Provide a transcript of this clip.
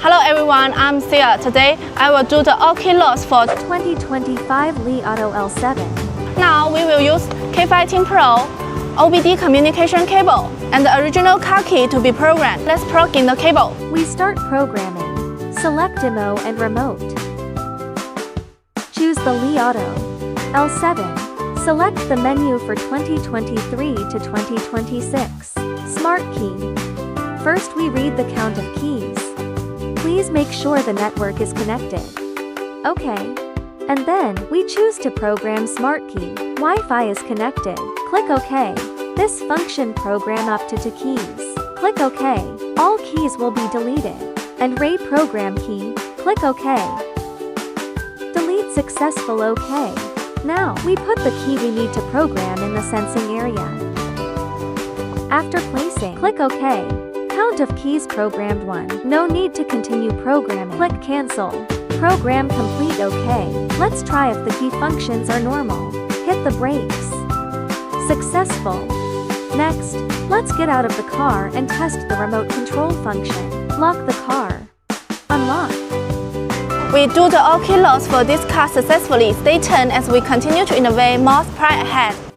Hello everyone, I'm Sia. Today I will do the all key loss for 2025 Li Auto L7. Now we will use K518 Pro, OBD communication cable, and the original car key to be programmed. Let's plug in the cable. We start programming. Select Demo and Remote. Choose the Li Auto L7. Select the menu for 2023 to 2026. Smart Key. First we read the count of keys. Please make sure the network is connected. OK. And then, we choose to program Smart Key. Wi-Fi is connected. Click OK. This function program up to 2 keys. Click OK. All keys will be deleted. And RAID program key. Click OK. Delete successful OK. Now, we put the key we need to program in the sensing area. After placing, click OK. Count of keys programmed 1. No need to continue programming. Click Cancel. Program complete OK. Let's try if the key functions are normal. Hit the brakes. Successful. Next, let's get out of the car and test the remote control function. Lock the car. Unlock. We do the all key loss for this car successfully. Stay tuned as we continue to innovate more supply ahead.